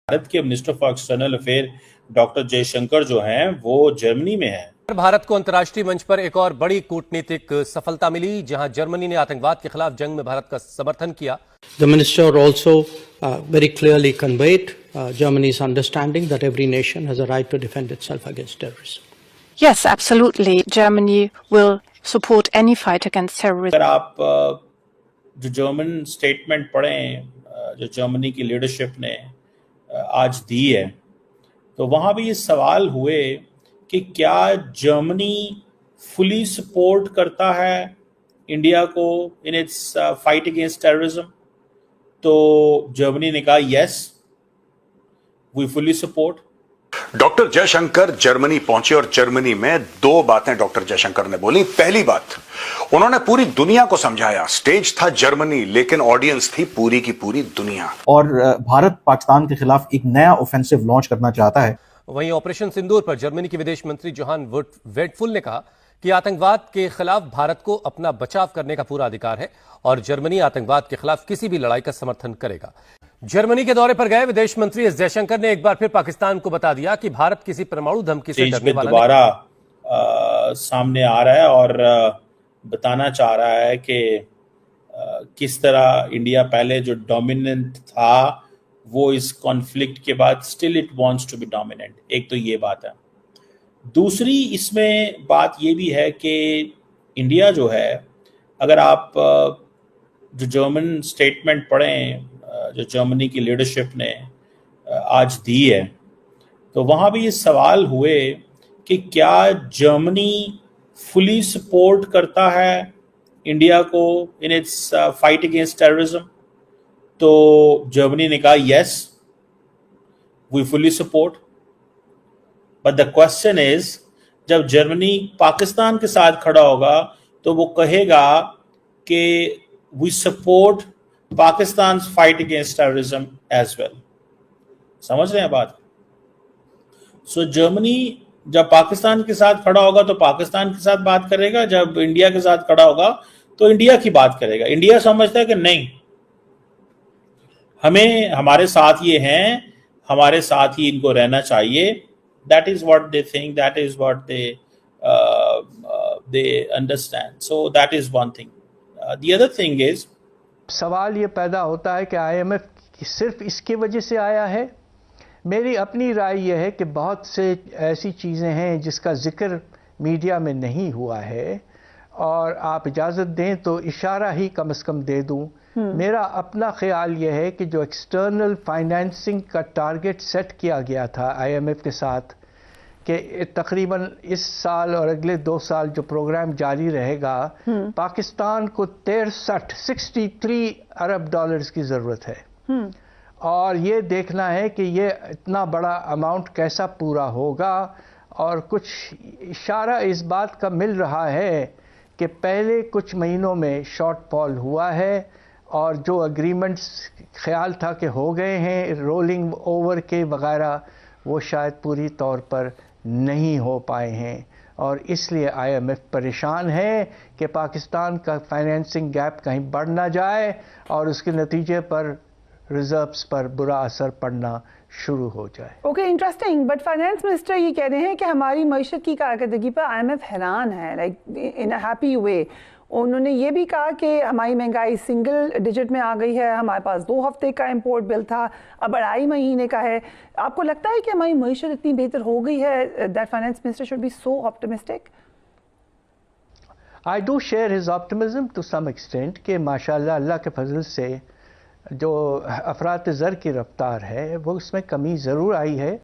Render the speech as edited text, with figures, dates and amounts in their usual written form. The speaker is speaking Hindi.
भारत के minister for external affair doctor Jaishankar जो हैं वो जर्मनी में हैं। भारत को अंतर्राष्ट्रीय मंच पर एक और बड़ी कूटनीतिक सफलता मिली, जहां जर्मनी ने आतंकवाद के खिलाफ जंग में भारत का समर्थन किया। The minister also very clearly conveyed Germany's understanding that every nation has a right to defend itself against terrorism. Yes, absolutely. Germany will support any fight against terrorism. अगर आप जो जर्मन स्टेटमेंट पढ़ें जो जर्मनी की लीडरशिप ने आज दी है, तो वहाँ भी ये सवाल हुए कि क्या जर्मनी फुली सपोर्ट करता है इंडिया को in its fight against terrorism. तो जर्मनी ने कहा yes, we fully support. Doctor Jaishankar Germany पहुंचे और जर्मनी में दो बातें डॉक्टर जयशंकर ने बोली। पहली बात, उन्होंने पूरी दुनिया को समझाया, स्टेज था जर्मनी लेकिन ऑडियंस थी पूरी की पूरी दुनिया। और भारत पाकिस्तान के खिलाफ एक नया ऑफेंसिव लॉन्च करना चाहता है। वहीं ऑपरेशन सिंदूर पर जर्मनी के विदेश मंत्री जोहान वेडफुल ने कहा कि आतंकवाद के खिलाफ भारत को अपना बचाव करने का पूरा अधिकार है और जर्मनी आतंकवाद के खिलाफ किसी भी लड़ाई का समर्थन करेगा। जर्मनी के दौरे पर गए विदेश मंत्री एस जयशंकर ने एक बार फिर पाकिस्तान को बता दिया कि भारत किसी परमाणु धमकी से डरने वाला दोबारा सामने आ रहा है और बताना चाह रहा है कि किस तरह इंडिया पहले जो डोमिनेंट था वो इस कॉन्फ्लिक्ट के बाद still it wants to be dominant. एक तो ये बात है। दूसरी इसमें बात ये भी है कि इंडिया जो है, अगर आप जो जर्मन स्टेटमेंट पढ़ें जो जर्मनी की लीडरशिप ने आज दी है, तो वहाँ भी ये सवाल हुए कि क्या जर्मनी फुली सपोर्ट करता है इंडिया को in its fight against terrorism. तो जर्मनी ने कहा yes, we fully support. But the question is, जब जर्मनी पाकिस्तान के साथ खड़ा होगा तो वो कहेगा कि we support Pakistan fight against terrorism as well. समझ रहे हैं बात? सो जर्मनी जब पाकिस्तान के साथ खड़ा होगा तो पाकिस्तान के साथ बात करेगा, जब इंडिया के साथ खड़ा होगा तो इंडिया की बात करेगा। इंडिया समझता है कि नहीं, हमें हमारे साथ ये हैं, हमारे साथ ही इनको रहना चाहिए। That is what they think, that is what they understand. So that is one thing. The other thing is, सवाल ये पैदा होता है कि आईएमएफ सिर्फ इसकी वजह से आया है। मेरी अपनी राय यह है कि बहुत से ऐसी चीज़ें हैं जिसका जिक्र मीडिया में नहीं हुआ है, और आप इजाज़त दें तो इशारा ही कम से कम दे दूं। मेरा अपना ख्याल यह है कि जो एक्सटर्नल फाइनेंसिंग का टारगेट सेट किया गया था आईएमएफ के साथ, कि तकरीबन इस साल और अगले 2 साल जो प्रोग्राम जारी रहेगा, पाकिस्तान को 63 अरब डॉलर्स की ज़रूरत है। और ये देखना है कि ये इतना बड़ा अमाउंट कैसा पूरा होगा। और कुछ इशारा इस बात का मिल रहा है कि पहले कुछ महीनों में शॉर्टफॉल हुआ है और जो एग्रीमेंट्स ख्याल था कि हो गए हैं रोलिंग ओवर के वगैरह, वो शायद पूरी तौर पर नहीं हो पाए हैं। और इसलिए आईएमएफ परेशान है कि पाकिस्तान का फाइनेंसिंग गैप कहीं बढ़ ना जाए और उसके नतीजे पर रिजर्व्स पर बुरा असर पड़ना शुरू हो जाए। Okay, interesting. But finance minister ये कह रहे हैं कि हमारी मईशत की कारकर्दगी पर आईएमएफ हैरान है, लाइक इन अ हैप्पी वे। उन्होंने ये भी कहा कि हमारी महंगाई सिंगल डिजिट में आ गई है, हमारे पास 2 हफ्ते का इंपोर्ट बिल था, अब 2.5 महीने का है। आपको लगता है कि हमारी मईशत इतनी बेहतर हो गई है that finance minister should be so optimistic? I do share his optimism to some extent कि माशाल्लाह अल्लाह के फजल से जो अफरात ज़र की रफ्तार है वो उसमें कमी ज़रूर आई है।